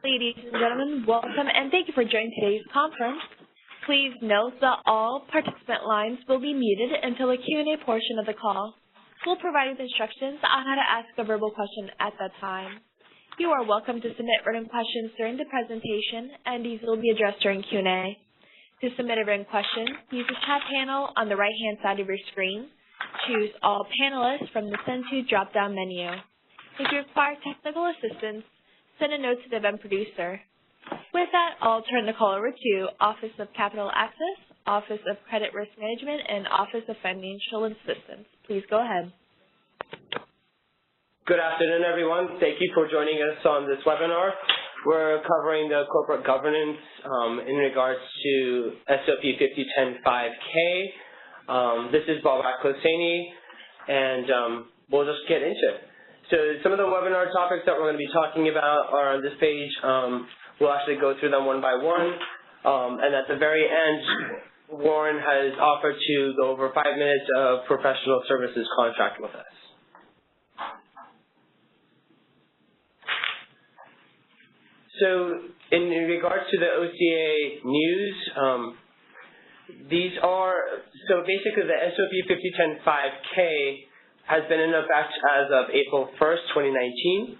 Ladies and gentlemen, welcome and thank you for joining today's conference. Please note that all participant lines will be muted until the Q&A portion of the call. We'll provide with instructions on how to ask a verbal question at that time. You are welcome to submit written questions during the presentation, and these will be addressed during Q&A. To submit a written question, use the chat panel on the right-hand side of your screen. Choose All Panelists from the Send To drop-down menu. If you require technical assistance, send a note to the event producer. With that, I'll turn the call over to Office of Capital Access, Office of Credit Risk Management, and Office of Financial Assistance. Please go ahead. Good afternoon, everyone. Thank you for joining us on this webinar. We're covering the corporate governance in regards to SOP 50105K. This is Bob Akosani, and we'll just get into it. So some of the webinar topics that we're going to be talking about are on this page. We'll actually go through them one by one. And at the very end, Warren has offered to go over 5 minutes of professional services contract with us. So in regards to the OCA news, these are, so basically the SOP 50105K has been in effect as of April 1st, 2019,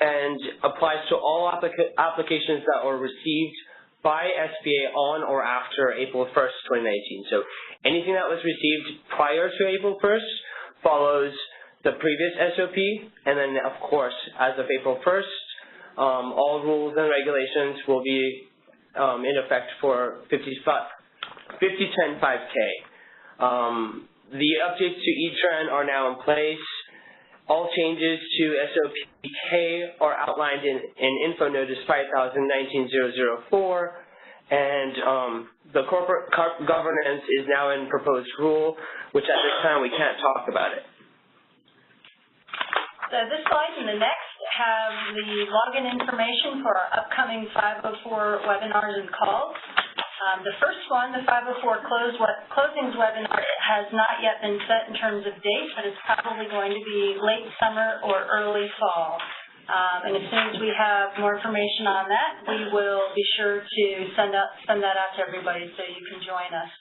and applies to all applications that were received by SBA on or after April 1st, 2019. So anything that was received prior to April 1st follows the previous SOP, and then, of course, as of April 1st, all rules and regulations will be in effect for 50105K. The updates to ETRN are now in place. All changes to SOP-K are outlined in Info Notice 5019-004, and the corporate governance is now in proposed rule, which at this time we can't talk about it. So this slide and the next have the login information for our upcoming 504 webinars and calls. The first one, the 504 closings webinar, has not yet been set in terms of date, but it's probably going to be late summer or early fall. And as soon as we have more information on that, we will be sure to send that out to everybody so you can join us.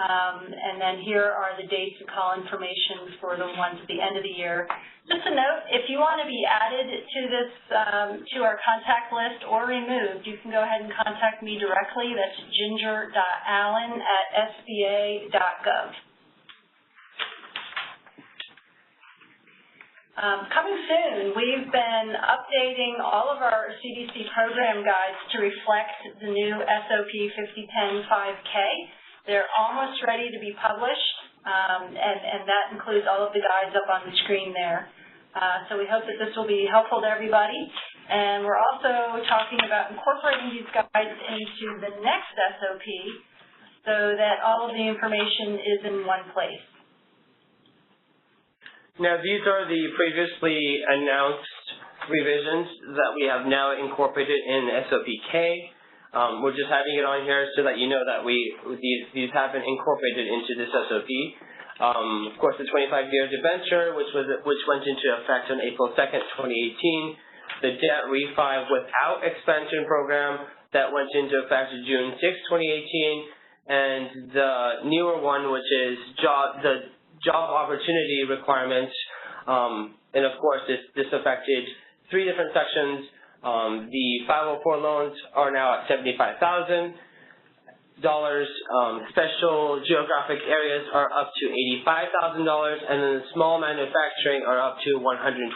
And then here are the dates and call information for the ones at the end of the year. Just a note, if you want to be added to this, to our contact list or removed, you can go ahead and contact me directly. That's ginger.allen@sba.gov. Coming soon, we've been updating all of our CDC program guides to reflect the new SOP 50105K. They're almost ready to be published, and that includes all of the guides up on the screen there. So we hope that this will be helpful to everybody. And we're also talking about incorporating these guides into the next SOP so that all of the information is in one place. Now, these are the previously announced revisions that we have now incorporated in SOP-K. We're just having it on here so that you know that these have been incorporated into this SOP. Of course, the 25-year debenture, which went into effect on April 2nd, 2018. The debt refi without expansion program that went into effect June 6, 2018. And the newer one, which is the job opportunity requirements. And of course, this affected 3 different sections. The 504 loans are now at $75,000. Special geographic areas are up to $85,000, and then the small manufacturing are up to $120,000.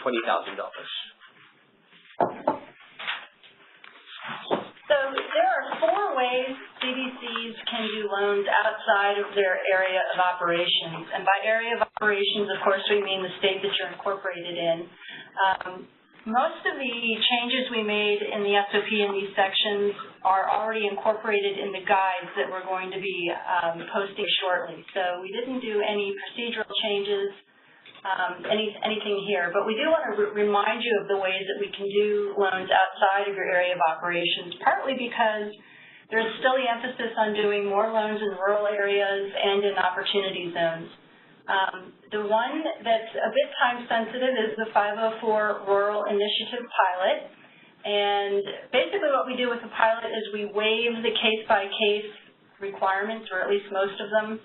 So there are 4 ways CDCs can do loans outside of their area of operations. And by area of operations, of course, we mean the state that you're incorporated in. Most of the changes we made in the SOP in these sections are already incorporated in the guides that we're going to be posting shortly. So we didn't do any procedural changes, anything here. But we do want to remind you of the ways that we can do loans outside of your area of operations, partly because there's still the emphasis on doing more loans in rural areas and in opportunity zones. The one that's a bit time sensitive is the 504 Rural Initiative Pilot. And basically what we do with the pilot is we waive the case-by-case requirements, or at least most of them.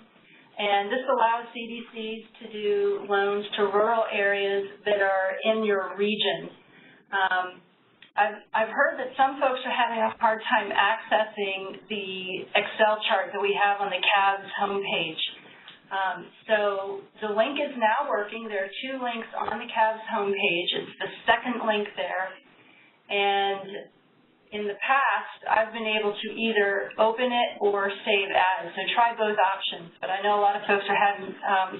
And this allows CDCs to do loans to rural areas that are in your region. I've heard that some folks are having a hard time accessing the Excel chart that we have on the CABS homepage. So the link is now working. There are 2 links on the CABS homepage. It's the second link there. And in the past, I've been able to either open it or save as. So try both options. But I know a lot of folks are having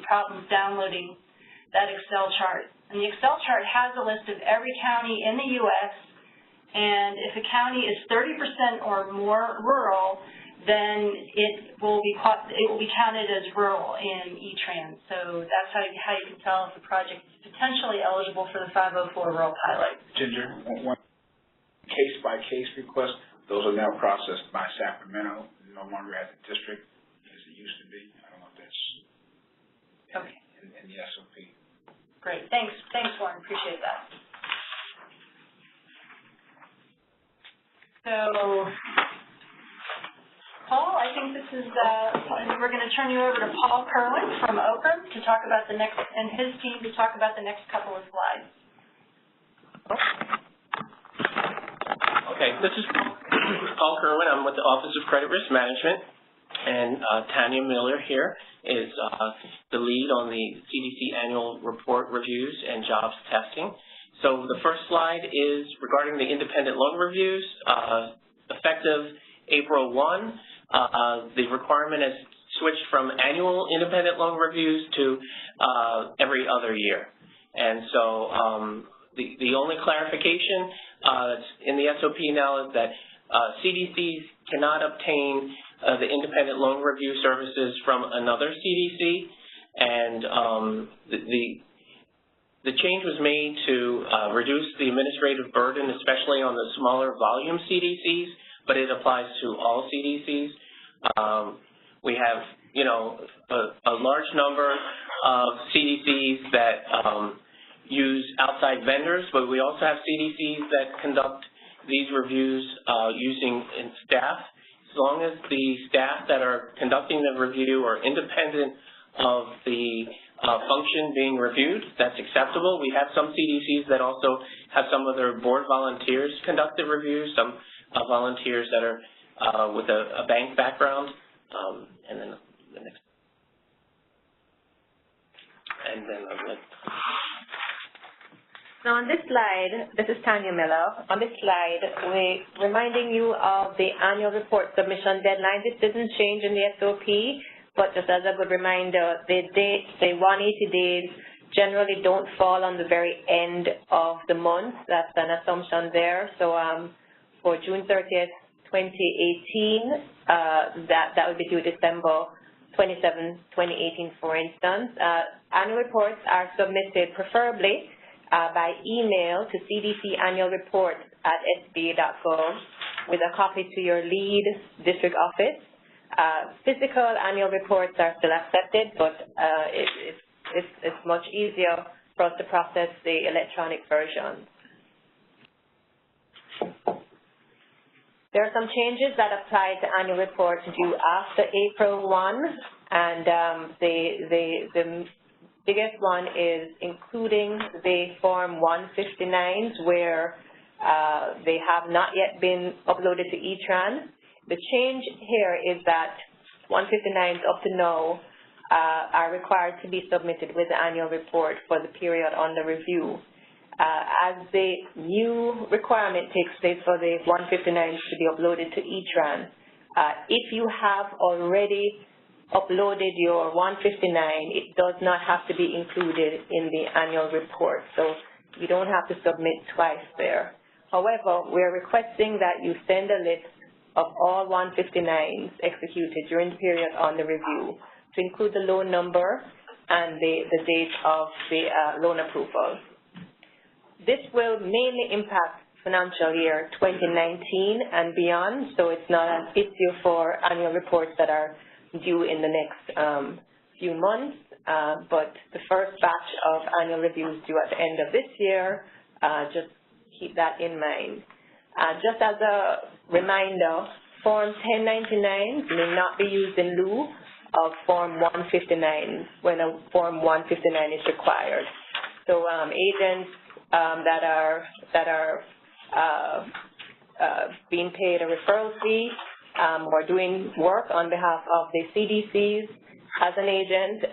problems downloading that Excel chart. And the Excel chart has a list of every county in the U.S. And if a county is 30% or more rural, then it will be counted as rural in E-Trans. So that's how you can tell if the project is potentially eligible for the 504 rural pilot. Ginger, one case-by-case request, those are now processed by Sacramento, no longer at the district as it used to be. I don't know if that's okay. in the SOP. Great. Thanks, Warren. Appreciate that. So, Paul, I think this is, we're going to turn you over to Paul Kerwin from Oakland to talk about and his team to talk about the next couple of slides. Okay, this is Paul Kerwin. I'm with the Office of Credit Risk Management, and Tanya Miller here is the lead on the CDC annual report reviews and jobs testing. So the first slide is regarding the independent loan reviews. Effective April 1, the requirement has switched from annual independent loan reviews to every other year. And so the only clarification that's in the SOP now is that CDCs cannot obtain the independent loan review services from another CDC, and the change was made to reduce the administrative burden, especially on the smaller volume CDCs, but it applies to all CDCs. We have, a large number of CDCs that use outside vendors, but we also have CDCs that conduct these reviews using staff. As long as the staff that are conducting the review are independent of the function being reviewed, that's acceptable. We have some CDCs that also have some of their board volunteers conduct the reviews, some volunteers that are with a bank background, and then the next. And then Now on this slide, this is Tanya Miller. On this slide, we're reminding you of the annual report submission deadline. This doesn't change in the SOP, but just as a good reminder, the dates, the 180 days, generally don't fall on the very end of the month. That's an assumption there. So for June 30th, 2018, that would be due December 27, 2018, for instance. Annual reports are submitted preferably by email to cdcannualreport@sba.gov with a copy to your lead district office. Physical annual reports are still accepted, but it's much easier for us to process the electronic version. There are some changes that apply to annual reports due after April 1, and the biggest one is including the Form 159s where they have not yet been uploaded to E-Tran. The change here is that 159s up to now are required to be submitted with the annual report for the period under review. As the new requirement takes place for the 159s to be uploaded to E-Tran, if you have already uploaded your 159, it does not have to be included in the annual report, so you don't have to submit twice there. However, we're requesting that you send a list of all 159s executed during the period under review to include the loan number and the date of the loan approval. This will mainly impact financial year 2019 and beyond, so it's not an issue for annual reports that are due in the next few months, but the first batch of annual reviews due at the end of this year, just keep that in mind. Just as a reminder, Form 1099 may not be used in lieu of Form 159 when a Form 159 is required. So agents that are being paid a referral fee or doing work on behalf of the CDCs as an agent,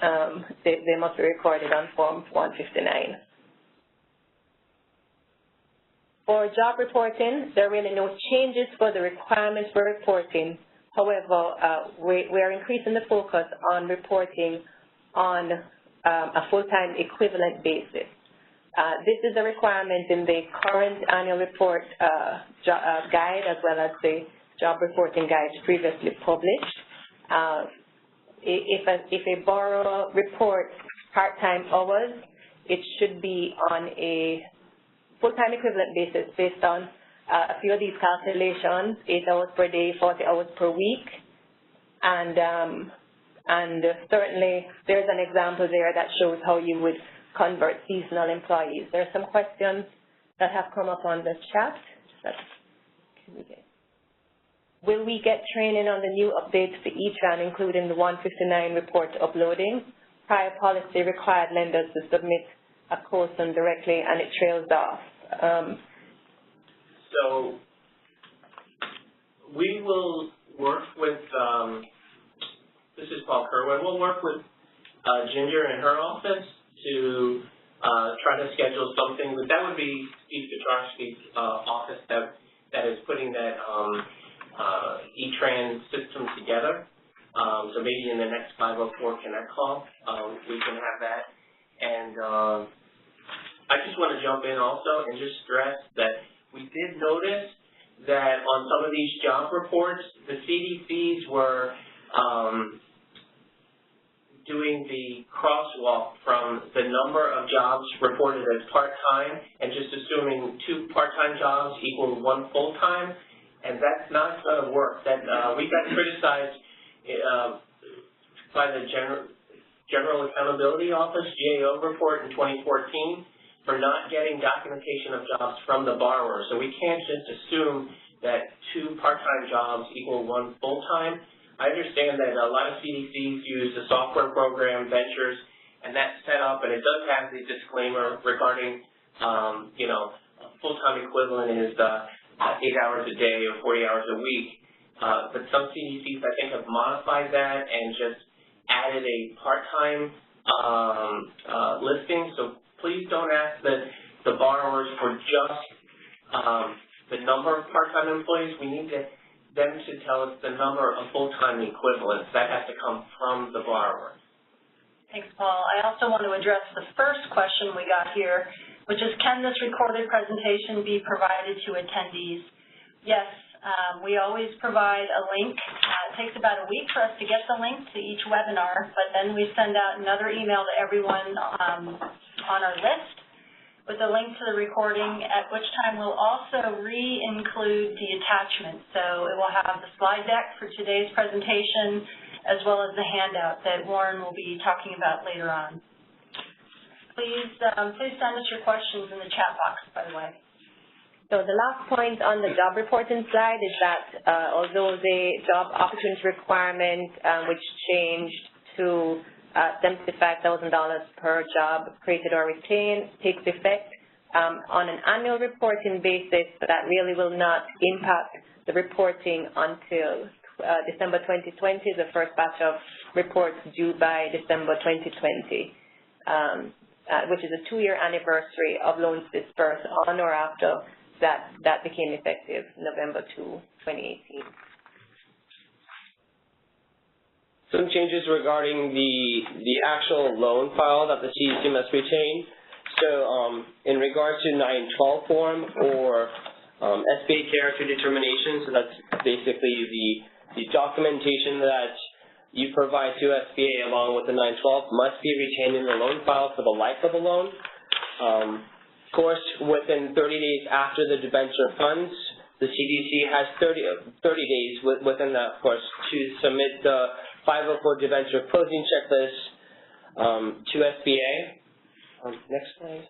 they must be recorded on Form 159. For job reporting, there are really no changes for the requirements for reporting. However, we are increasing the focus on reporting on a full-time equivalent basis. This is a requirement in the current annual report guide as well as the job reporting guide previously published. If a borrower reports part-time hours, it should be on a full-time equivalent basis based on a few of these calculations: 8 hours per day, 40 hours per week, and certainly there's an example there that shows how you would convert seasonal employees. There are some questions that have come up on the chat. Will we get training on the new updates to E-Tran, including the 159 report uploading? Prior policy required lenders to submit a COSM directly, and it trails off. So we will work with, this is Paul Kerwin, we'll work with Ginger in her office to try to schedule something. That would be Steve Petrosky's office that is putting that E-Tran system together. So maybe in the next 504 Connect call, we can have that. And I just want to jump in also and just stress that we did notice that on some of these job reports, the CDCs were doing the crosswalk from the number of jobs reported as part-time and just assuming 2 part-time jobs equal 1 full-time, and that's not going to work. That we got criticized by the General Accountability Office GAO report in 2014 for not getting documentation of jobs from the borrower. So we can't just assume that 2 part-time jobs equal 1 full-time. I understand that a lot of CDCs use the software program, Ventures, and that's set up, and it does have the disclaimer regarding, you know, full-time equivalent is 8 hours a day or 40 hours a week. But some CDCs, I think, have modified that and just added a part-time listing. So please don't ask the borrowers for just the number of part-time employees. We need them to tell us the number of full-time equivalents. That has to come from the borrower. Thanks, Paul. I also want to address the first question we got here, which is, can this recorded presentation be provided to attendees? Yes, we always provide a link. It takes about a week for us to get the link to each webinar, but then we send out another email to everyone on our list with a link to the recording, at which time we'll also re-include the attachment. So it will have the slide deck for today's presentation as well as the handout that Warren will be talking about later on. Please send us your questions in the chat box, by the way. So the last point on the job reporting slide is that although the job opportunity requirement, which changed to $75,000 per job created or retained, takes effect on an annual reporting basis, that really will not impact the reporting until December 2020, the first batch of reports due by December 2020, which is a 2-year anniversary of loans dispersed on or after that became effective November 2, 2018. Some changes regarding the actual loan file that the CDC must retain. So in regards to 912 form or SBA character determination, so that's basically the documentation that you provide to SBA along with the 912 must be retained in the loan file for the life of the loan. Of course, within 30 days after the debenture funds, the CDC has 30 days within that, of course, to submit the 504 debenture closing checklist to SBA. Next slide.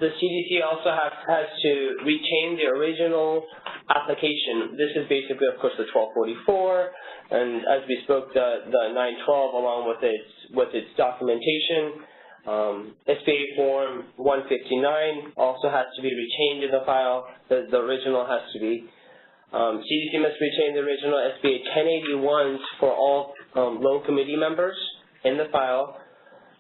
the CDC also has to retain the original application. This is basically, of course, the 1244, and as we spoke, the 912 along with its documentation. SBA Form 159 also has to be retained in the file. The original has to be. CDC must retain the original SBA 1081s for all loan committee members in the file,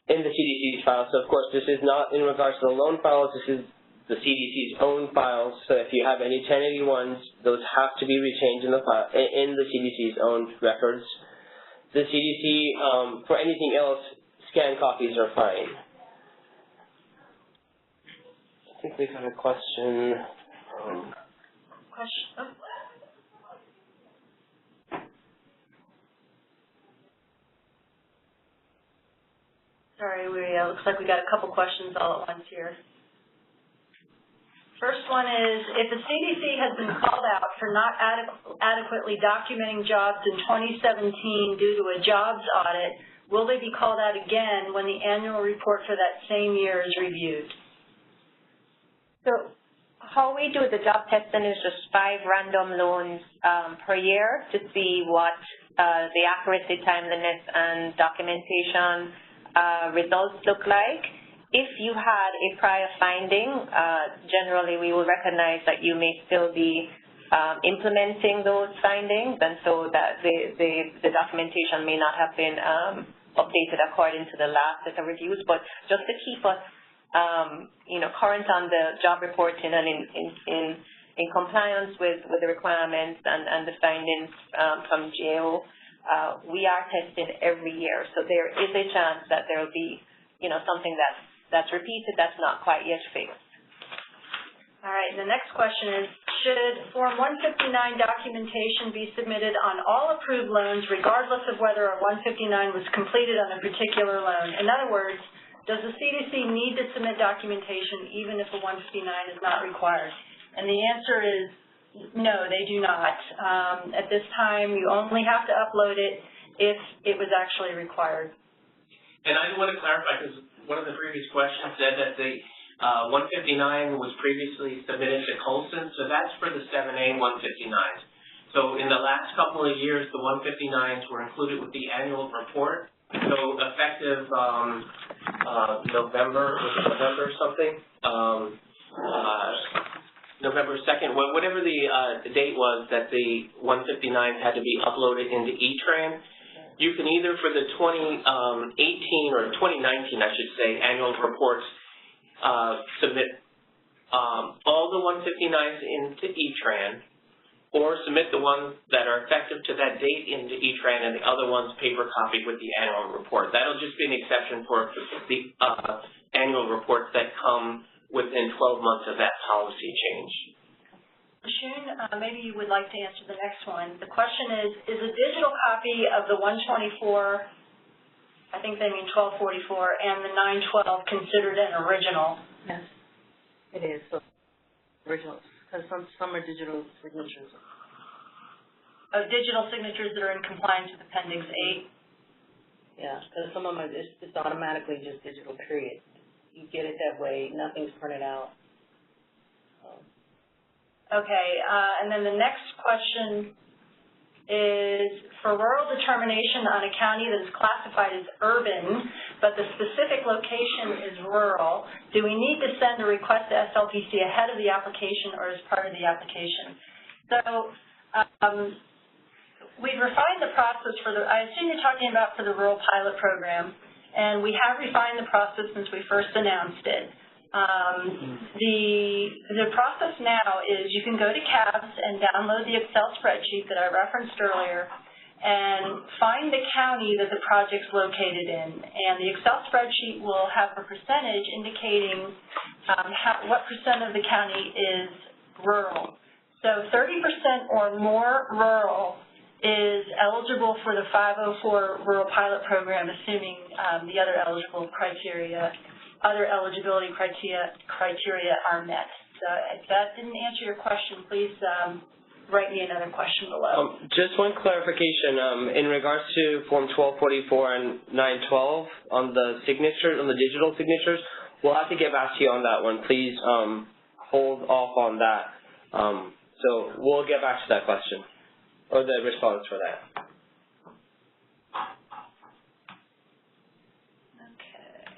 in the CDC's file. So, of course, this is not in regards to the loan files. This is the CDC's own files. So if you have any 1081s, those have to be retained in the file, in the CDC's own records. The CDC, for anything else, scanned copies are fine. I think we've got a question. Sorry, looks like we got a couple questions all at once here. First one is, if the CDC has been called out for not adequately documenting jobs in 2017 due to a jobs audit, will they be called out again when the annual report for that same year is reviewed? So how we do the job testing is just 5 random loans per year to see what the accuracy, timeliness, and documentation results look like. If you had a prior finding, generally we will recognize that you may still be implementing those findings, and so that the documentation may not have been updated according to the last set of reviews. But just to keep us, current on the job reporting and in compliance with the requirements and the findings from GAO, we are testing every year. So there is a chance that there will be, something that's repeated that's not quite yet fixed. All right, the next question is, should Form 159 documentation be submitted on all approved loans regardless of whether a 159 was completed on a particular loan? In other words, does the CDC need to submit documentation even if a 159 is not required? And the answer is no, they do not. At this time, you only have to upload it if it was actually required. And I want to clarify, because one of the previous questions said that the 159 was previously submitted to Colson, so that's for the 7A 159s. So in the last couple of years, the 159s were included with the annual report. So effective November something, November 2nd, whatever the date was that the 159 had to be uploaded into E-Tran. You can either, for the 2018 or 2019, I should say, annual reports, submit all the 159s into E-Tran, or submit the ones that are effective to that date into E-Tran and the other ones paper copied with the annual report. That'll just be an exception for the annual reports that come within 12 months of that policy change. Shun, maybe you would like to answer the next one. The question is a digital copy of the 124, I think they mean 1244, and the 912 considered an original? Yes, it is. So originals, because some are digital signatures. Oh, digital signatures that are in compliance with Appendix 8? Yeah, because some of them are just automatically just digital, period. You get it that way, nothing's printed out. Okay, and then the next question is, for rural determination on a county that is classified as urban, but the specific location is rural, do we need to send a request to SLPC ahead of the application or as part of the application? So we've refined the process for I assume you're talking about for the rural pilot program, and we have refined the process since we first announced it. The process now is you can go to CABS and download the Excel spreadsheet that I referenced earlier and find the county that the project's located in. And the Excel spreadsheet will have a percentage indicating what percent of the county is rural. So 30% or more rural is eligible for the 504 rural pilot program, assuming the other eligibility criteria are met. So if that didn't answer your question, please write me another question below. Just one clarification. In regards to Form 1244 and 912 on the signatures, on the digital signatures, we'll have to get back to you on that one. Please hold off on that. So we'll get back to that question, or the response for that. Okay.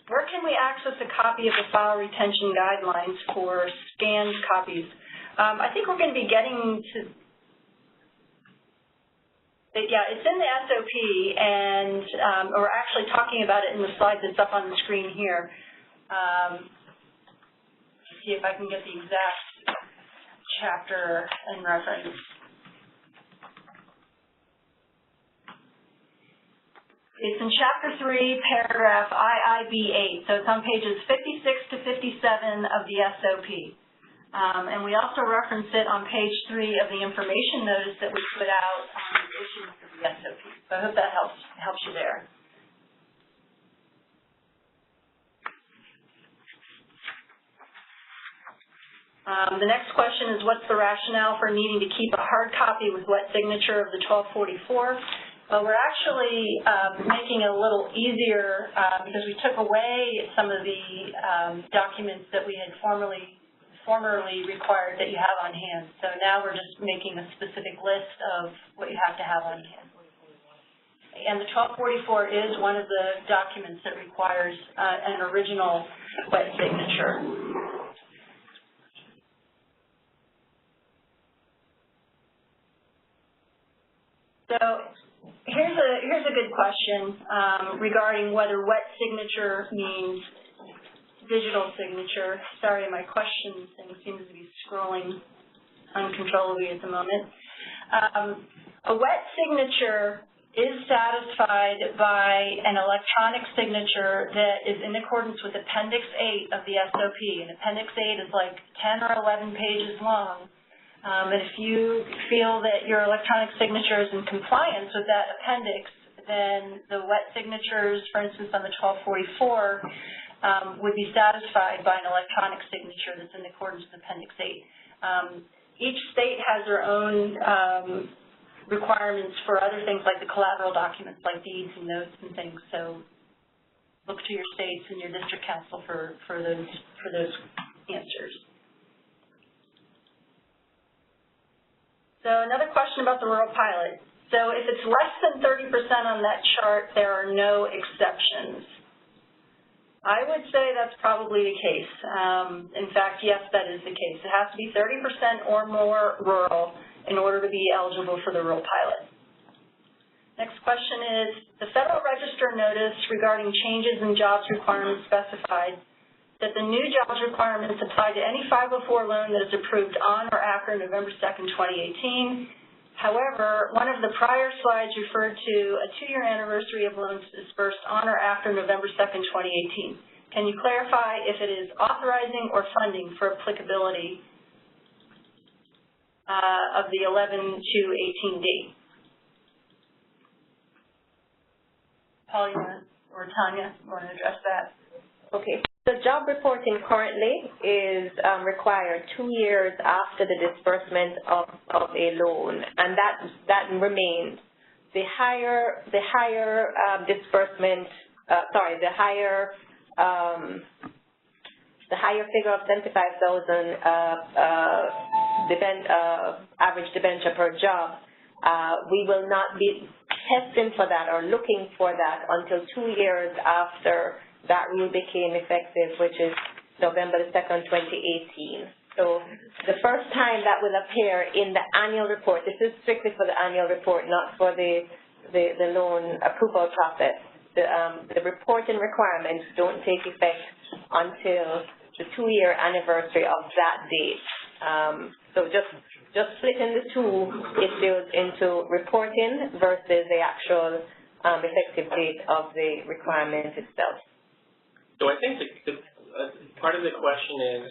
Where can we access a copy of the file retention guidelines for scanned copies? I think we're going to be getting to, yeah, it's in the SOP, and we're actually talking about it in the slide that's up on the screen here. Let's see if I can get the exact chapter and reference. It's in Chapter 3, paragraph IIB8, so it's on pages 56 to 57 of the SOP. And we also reference it on page 3 of the information notice that we put out on the issuance of the SOP. So I hope that helps you there. The next question is, what's the rationale for needing to keep a hard copy with wet signature of the 1244? Well, we're actually making it a little easier because we took away some of the documents that we had formerly required that you have on hand. So now we're just making a specific list of what you have to have on hand. And the 1244 is one of the documents that requires an original wet signature. So here's a good question regarding whether wet signature means digital signature. Sorry, my question thing seems to be scrolling uncontrollably at the moment. A wet signature is satisfied by an electronic signature that is in accordance with Appendix 8 of the SOP. And Appendix 8 is like 10 or 11 pages long. And if you feel that your electronic signature is in compliance with that appendix, then the wet signatures, for instance, on the 1244, would be satisfied by an electronic signature that's in accordance with Appendix 8. Each state has their own requirements for other things like the collateral documents, like deeds and notes and things. So look to your states and your district council for those answers. So another question about the rural pilot. So if it's less than 30% on that chart, there are no exceptions. I would say that's probably the case. In fact, yes, that is the case. It has to be 30% or more rural in order to be eligible for the rural pilot. Next question is, the Federal Register notice regarding changes in jobs requirements specified that the new jobs requirements apply to any 504 loan that is approved on or after November 2nd, 2018. However, one of the prior slides referred to a 2-year anniversary of loans disbursed on or after November 2nd, 2018. Can you clarify if it is authorizing or funding for applicability of the 11 to 18 date? Paul, or Tanya, you want to address that? Okay. The job reporting currently is required 2 years after the disbursement of a loan, and that remains. The higher disbursement, the higher figure of 75,000 average debenture per job, we will not be testing for that or looking for that until 2 years after that rule became effective, which is November 2nd, 2018. So the first time that will appear in the annual report, this is strictly for the annual report, not for the loan approval process. The reporting requirements don't take effect until the 2-year anniversary of that date. So just splitting the two issues into reporting versus the actual effective date of the requirement itself. So I think the part of the question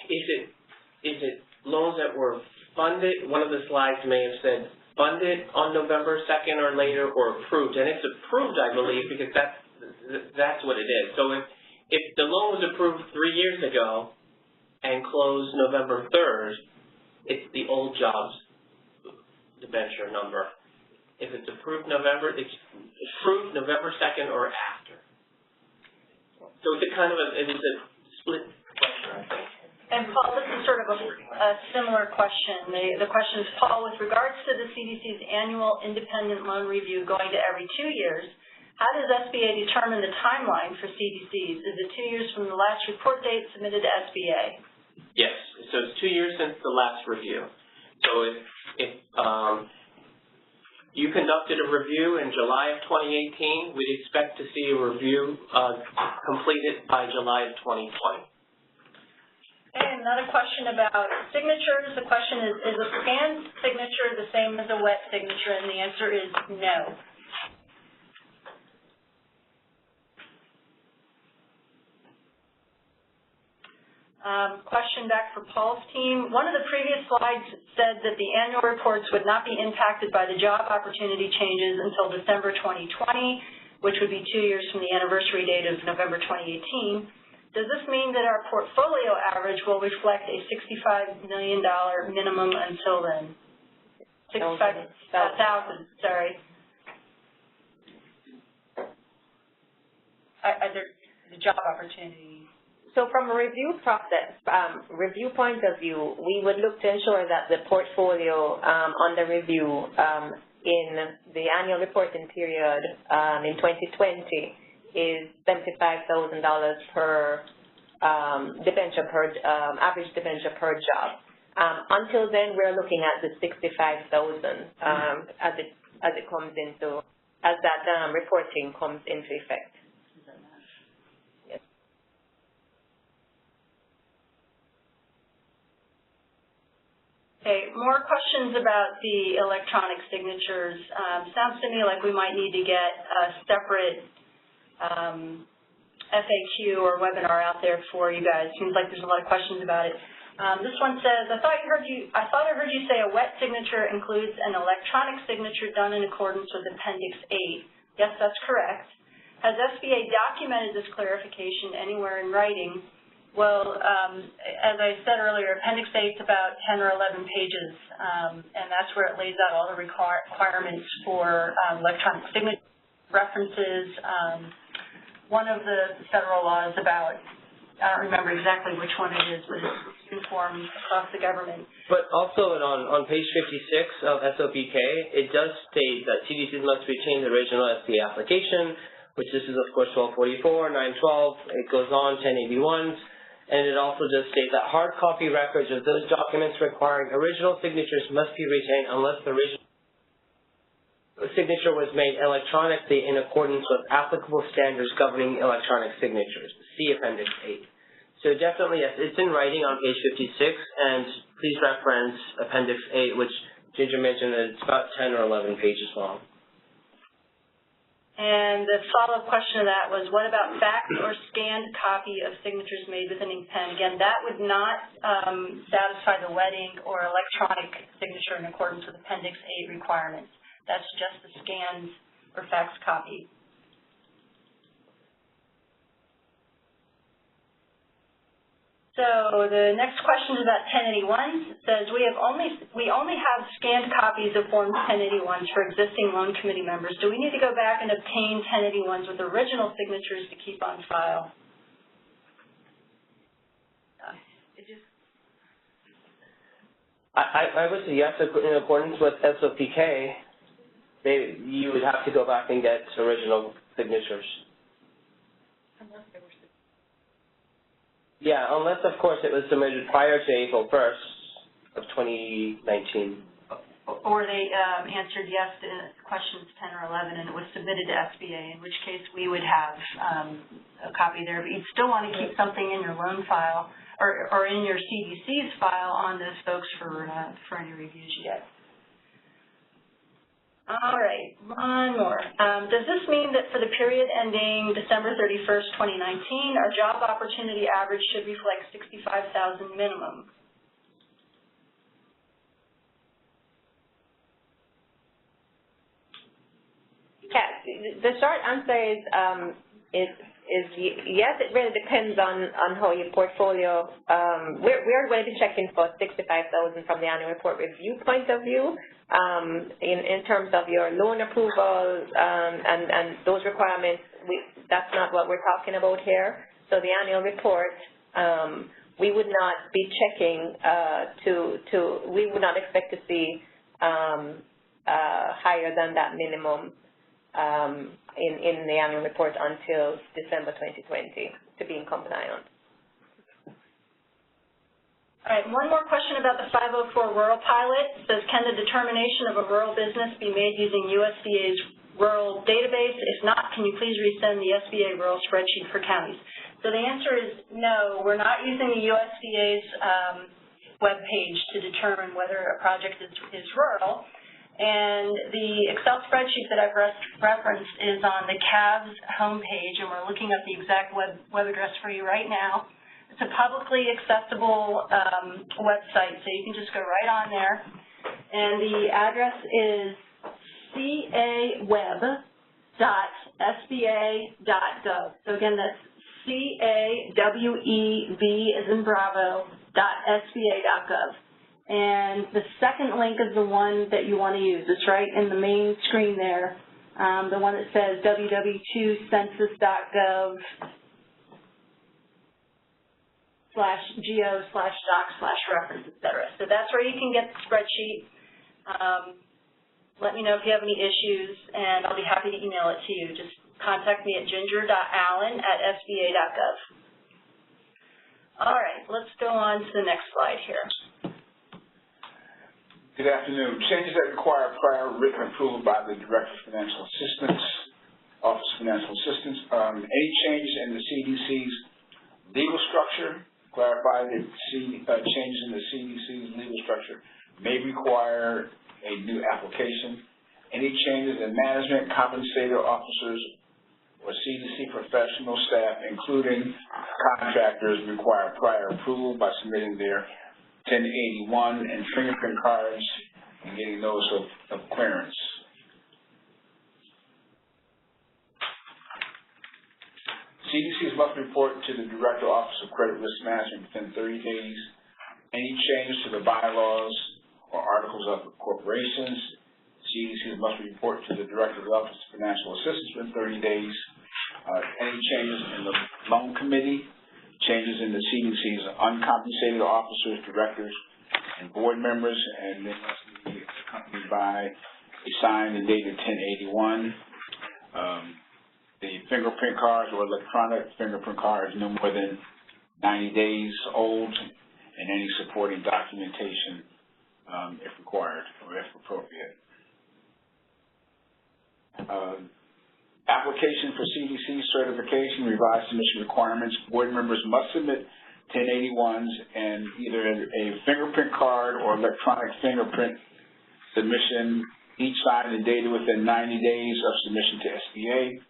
is it loans that were funded? One of the slides may have said funded on November 2nd or later, or approved, and it's approved, I believe, because that's what it is. So if the loan was approved 3 years ago and closed November 3rd, it's the old jobs debenture number. If it's approved November 2nd or after. So it's a split question, I think. And Paul, this is sort of a similar question. The question is, Paul, with regards to the CDC's annual independent loan review going to every 2 years, how does SBA determine the timeline for CDCs? Is it 2 years from the last report date submitted to SBA? Yes, so it's 2 years since the last review. So if you conducted a review in July of 2018, we'd expect to see a review completed by July of 2020. Okay, another question about signatures. The question is a scanned signature the same as a wet signature? And the answer is no. Question back for Paul's team. One of the previous slides said that the annual reports would not be impacted by the job opportunity changes until December 2020, which would be 2 years from the anniversary date of November 2018. Does this mean that our portfolio average will reflect a $65 million minimum until then? 65,000, sorry. The job opportunity. So from a review process, review point of view, we would look to ensure that the portfolio under review in the annual reporting period in 2020 is $75,000 per debenture per average debenture per job. Until then, we're looking at the $65,000 as it comes into as that reporting comes into effect. Yes. Okay, more questions about the electronic signatures. Sounds to me like we might need to get a separate FAQ or webinar out there for you guys. Seems like there's a lot of questions about it. This one says, I thought I heard you say a wet signature includes an electronic signature done in accordance with Appendix 8. Yes, that's correct. Has SBA documented this clarification anywhere in writing? Well, as I said earlier, Appendix 8 is about 10 or 11 pages, and that's where it lays out all the requirements for electronic signature references. One of the federal laws about, I don't remember exactly which one it is, but it's uniform across the government. But also on page 56 of SOPK, it does state that CDCs must retain the original SBA application, which this is, of course, 1244, 912. It goes on, 1081s. And it also does state that hard copy records of those documents requiring original signatures must be retained unless the original signature was made electronically in accordance with applicable standards governing electronic signatures. See Appendix 8. So definitely, yes, it's in writing on page 56, and please reference Appendix 8, which Ginger mentioned that it's about 10 or 11 pages long. And the follow-up question to that was, what about faxed or scanned copy of signatures made with an ink pen? Again, that would not satisfy the wet ink or electronic signature in accordance with Appendix 8 requirements. That's just the scanned or faxed copy. So the next question is about 1081s. It says we only have scanned copies of Form 1081s for existing loan committee members. Do we need to go back and obtain 1081s with original signatures to keep on file? I would say yes, in accordance with SOPK, you would have to go back and get original signatures. Yeah, unless, of course, it was submitted prior to April 1st of 2019. Or they answered yes to questions 10 or 11 and it was submitted to SBA, in which case we would have a copy there. But you'd still want to keep something in your loan file or in your CDC's file on those folks for any reviews you get. All right, one more. Does this mean that for the period ending December 31st, 2019, our job opportunity average should reflect $65,000 minimum? Yeah, the short answer is yes. It really depends on how your portfolio. We're going to be checking for $65,000 from the annual report review point of view. In terms of your loan approvals and those requirements, That's not what we're talking about here. So the annual report, we would not be checking we would not expect to see higher than that minimum in the annual report until December 2020 to be in compliance. All right, one more question about the 504 rural pilot. It says, can the determination of a rural business be made using USDA's rural database? If not, can you please resend the SBA rural spreadsheet for counties? So the answer is no, we're not using the USDA's webpage to determine whether a project is rural. And the Excel spreadsheet that I've referenced is on the CAVS homepage, and we're looking up the exact web address for you right now. It's a publicly accessible website, so you can just go right on there. And the address is caweb.sba.gov. So again, that's CAWEB as in Bravo, .sba.gov. And the second link is the one that you want to use. It's right in the main screen there, the one that says www.census.gov /geo/doc/reference, etc. So that's where you can get the spreadsheet. Let me know if you have any issues, and I'll be happy to email it to you. Just contact me at ginger.allen@sba.gov. All right, let's go on to the next slide here. Good afternoon. Changes that require prior written approval by the Director of Financial Assistance, Office of Financial Assistance. Any changes in the CDC's legal structure, clarify that changes in the CDC's legal structure may require a new application. Any changes in management, compensated officers, or CDC professional staff, including contractors, require prior approval by submitting their 1081 and fingerprint cards and getting notice of clearance. CDCs must report to the Director Office of Credit Risk Management within 30 days. Any changes to the bylaws or articles of corporations, CDCs must report to the Director of the Office of Financial Assistance within 30 days. Any changes in the loan committee, changes in the CDC's uncompensated officers, directors, and board members, and they must be accompanied by a signed and dated 1081. The fingerprint cards or electronic fingerprint cards no more than 90 days old, and any supporting documentation if required or if appropriate. Application for CDC certification, revised submission requirements. Board members must submit 1081s and either a fingerprint card or electronic fingerprint submission, each signed and dated within 90 days of submission to SBA.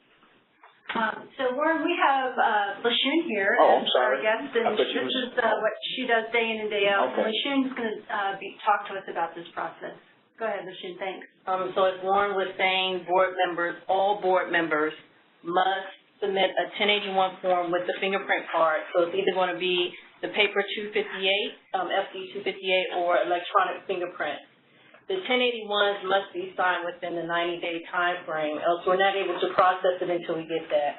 So Warren, we have LaShun here. Oh, I'm sorry. Our guest, and this is what she does day in and day out. Okay. LaShun's going to talk to us about this process. Go ahead, LaShun, thanks. So as Warren was saying, all board members must submit a 1081 form with the fingerprint card. So it's either going to be the paper 258, FD 258, or electronic fingerprint. The 1081s must be signed within the 90-day time frame, else we're not able to process it until we get that.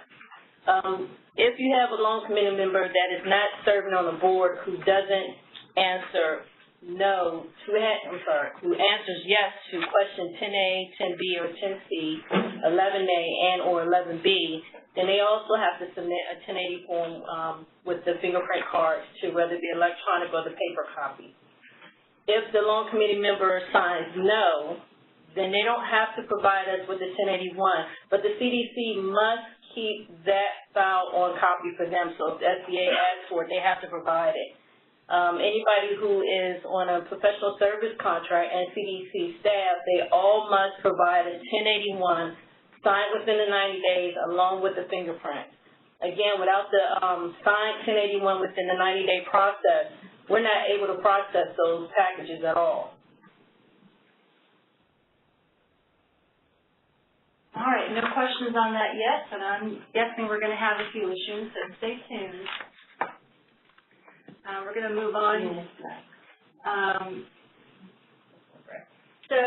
If you have a loan committee member that is not serving on the board who doesn't answer who answers yes to question 10A, 10B, or 10C, 11A, and or 11B, then they also have to submit a 1080 form with the fingerprint cards to whether the electronic or the paper copy. If the loan committee member signs no, then they don't have to provide us with the 1081, but the CDC must keep that file on copy for them. So if the SBA asks for it, they have to provide it. Anybody who is on a professional service contract and CDC staff, they all must provide a 1081 signed within the 90 days along with the fingerprint. Again, without the signed 1081 within the 90-day process, we're not able to process those packages at all. All right, no questions on that yet, but I'm guessing we're going to have a few issues, so stay tuned. We're going to move on. So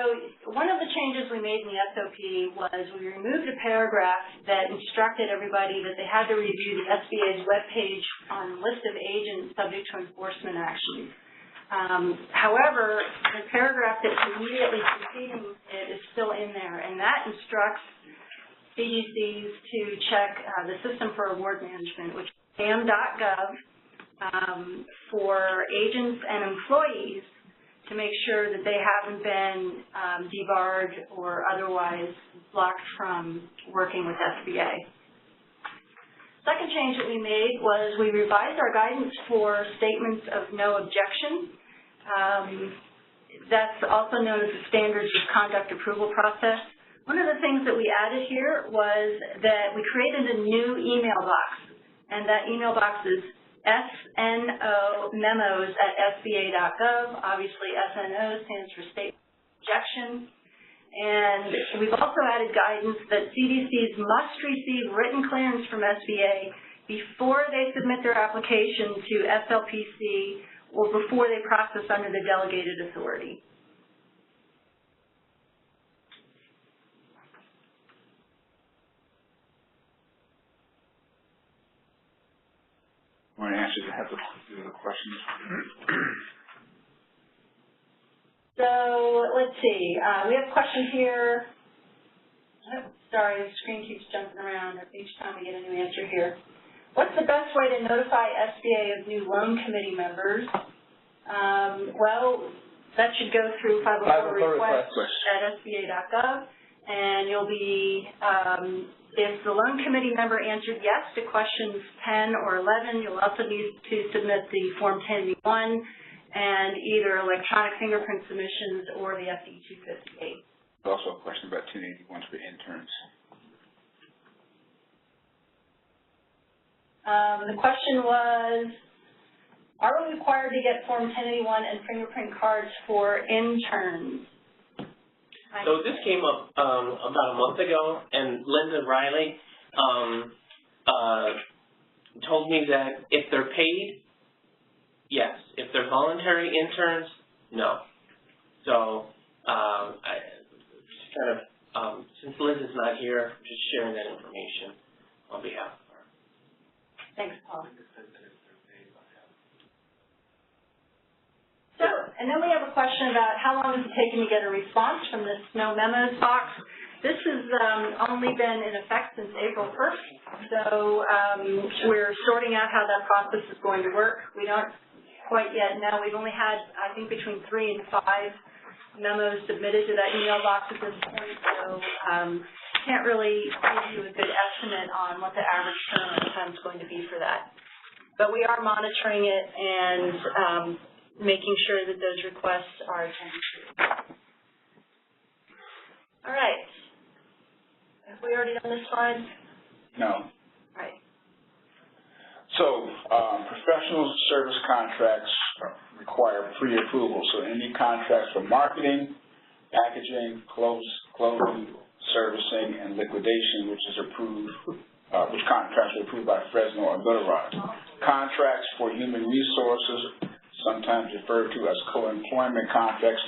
one of the changes we made in the SOP was we removed a paragraph that instructed everybody that they had to review the SBA's webpage on list of agents subject to enforcement actions. However, the paragraph that's immediately preceding it is still in there, and that instructs CDCs to check the system for award management, which is am.gov, for agents and employees to make sure that they haven't been debarred or otherwise blocked from working with SBA. Second change that we made was we revised our guidance for statements of no objection. That's also known as the Standards of Conduct Approval process. One of the things that we added here was that we created a new email box, and that email box is SNO-memos@SBA.gov. Obviously, SNO stands for State Objection. And we've also added guidance that CDCs must receive written clearance from SBA before they submit their application to SLPC or before they process under the delegated authority. Want to answer the questions? So let's see. We have a question here. Oh, sorry, the screen keeps jumping around each time we get a new answer here. What's the best way to notify SBA of new loan committee members? Well, that should go through 504 request at SBA.gov, and you'll be if the loan committee member answered yes to questions 10 or 11, you'll also need to submit the Form 10B1 and either electronic fingerprint submissions or the FE 258. Also a question about 1081s for interns. The question was, are we required to get Form 1081 and fingerprint cards for interns? So this came up about a month ago, and Linda Riley told me that if they're paid, yes. If they're voluntary interns, no. So I just kind of, since Liz is not here, just sharing that information on behalf of her. Thanks, Paul. So, and then we have a question about how long is it taking to get a response from this no memos box. This has only been in effect since April 1st, so we're sorting out how that process is going to work. We don't quite yet know. We've only had, I think, between 3 and 5 memos submitted to that email box at this point, so can't really give you a good estimate on what the average turnaround time is going to be for that. But we are monitoring it and making sure that those requests are attended to. All right. Have we already done this slide? No. All right. So, professional service contracts require pre-approval. So any contracts for marketing, packaging, clothing, servicing, and liquidation, which is approved, which contracts are approved by Fresno or Little Rock. Contracts for human resources, sometimes referred to as co-employment contracts,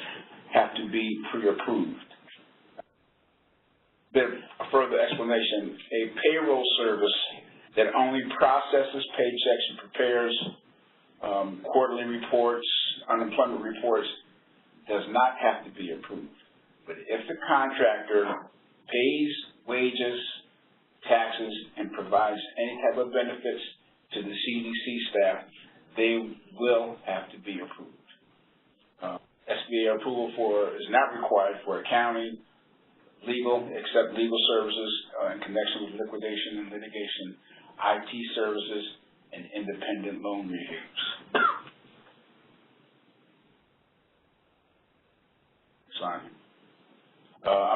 have to be pre-approved. A further explanation, a payroll service that only processes paychecks and prepares quarterly reports, unemployment reports, does not have to be approved. But if the contractor pays wages, taxes, and provides any type of benefits to the CDC staff, they will have to be approved. SBA approval is not required for accounting, legal, except legal services in connection with liquidation and litigation, IT services, and independent loan reviews.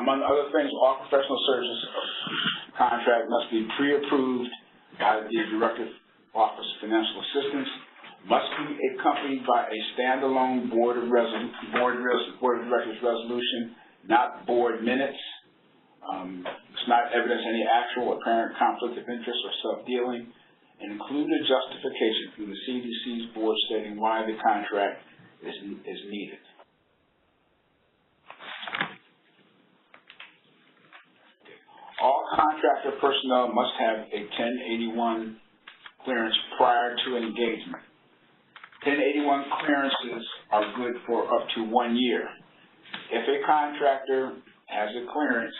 Among other things, all professional services contract must be pre-approved by the Director's Office of Financial Assistance, must be accompanied by a standalone board of directors resolution, not board minutes. It's not evidence any actual apparent conflict of interest or self-dealing, and include a justification from the CDC's board stating why the contract is needed. contractor personnel must have a 1081 clearance prior to engagement. 1081 clearances are good for up to 1 year. If a contractor has a clearance,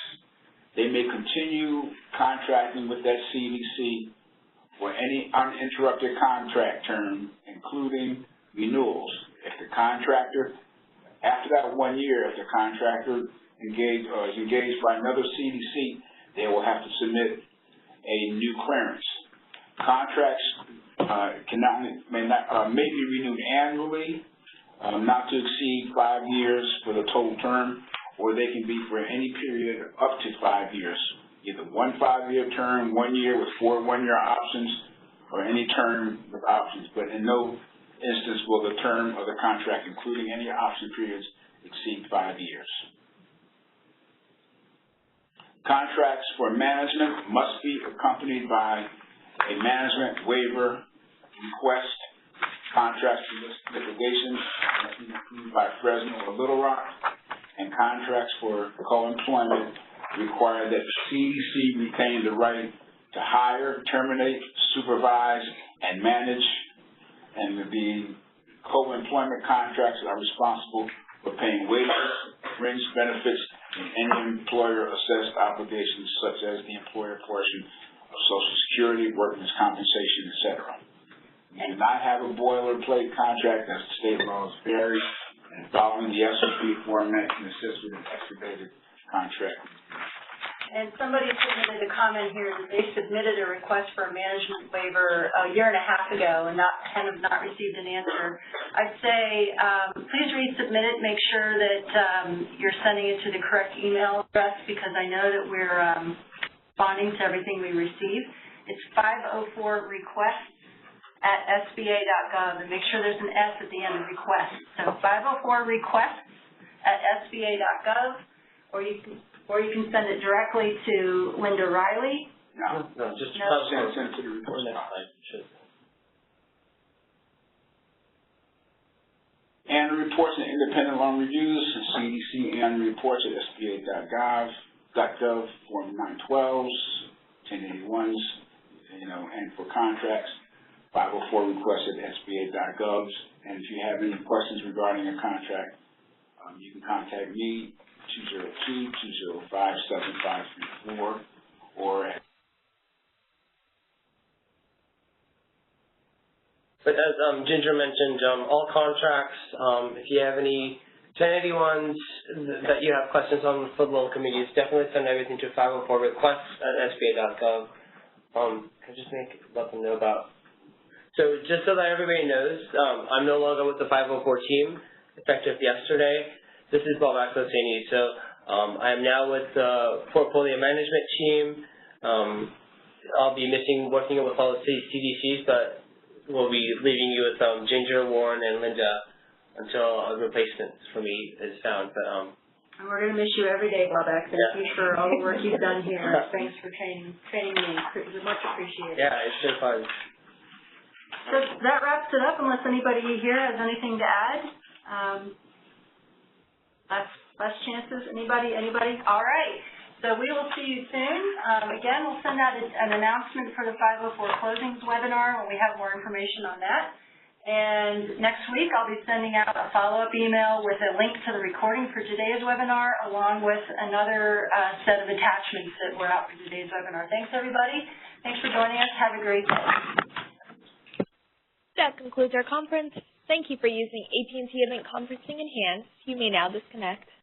they may continue contracting with that CDC for any uninterrupted contract term, including renewals. If the contractor, after that 1 year, if the contractor is engaged by another CDC, they will have to submit a new clearance. Contracts may be renewed annually, not to exceed 5 years for the total term, or they can be for any period up to 5 years, either 1 5-year term, 1 year with 4 one-year options, or any term with options. But in no instance will the term of the contract, including any option periods, exceed 5 years. Contracts for management must be accompanied by a management waiver request. Contracts for litigation must be approved by Fresno or Little Rock, and contracts for co-employment require that the CDC retain the right to hire, terminate, supervise, and manage, and the co-employment contracts are responsible for paying wages, fringe benefits, and any employer-assessed obligations such as the employer portion of Social Security, workers' compensation, etc. You do not have a boilerplate contract as the state laws vary, and following the SOP format can assist with an expedited contract. And somebody submitted a comment here that they submitted a request for a management waiver a year and a half ago and have not received an answer. I'd say please resubmit it. Make sure that you're sending it to the correct email address, because I know that we're responding to everything we receive. It's 504requests@sba.gov, and make sure there's an S at the end of request. So 504requests@sba.gov, or you can send it directly to Linda Riley. No, just send it to the report. Annual reports and independent loan reviews, CDC annual reports at SBA.gov, Form 912s, 1081s, and for contracts, 504 requests at SBA.gov. And if you have any questions regarding a contract, you can contact me, 202-205-7534, or at. But as Ginger mentioned, all contracts, if you have any 1081s that you have questions on for the loan committees, definitely send everything to 504requests@sba.gov. Can I just let them know about. So just so that everybody knows, I'm no longer with the 504 team, effective yesterday. This is Bob Akosani. So I am now with the portfolio management team. I'll be working with all the CDCs, but we'll be leaving you with Ginger, Warren, and Linda until a replacement for me is found. But and we're going to miss you every day, Bob. Thank you for all the work you've done here. Thanks for training me. Much appreciated. Yeah, it's been fun. So that wraps it up, unless anybody here has anything to add. Last chances. Anybody? All right. So we will see you soon. Again, we'll send out an announcement for the 504 closings webinar when we have more information on that. And next week, I'll be sending out a follow-up email with a link to the recording for today's webinar, along with another set of attachments that were out for today's webinar. Thanks, everybody. Thanks for joining us. Have a great day. That concludes our conference. Thank you for using AT&T Event Conferencing Enhanced. You may now disconnect.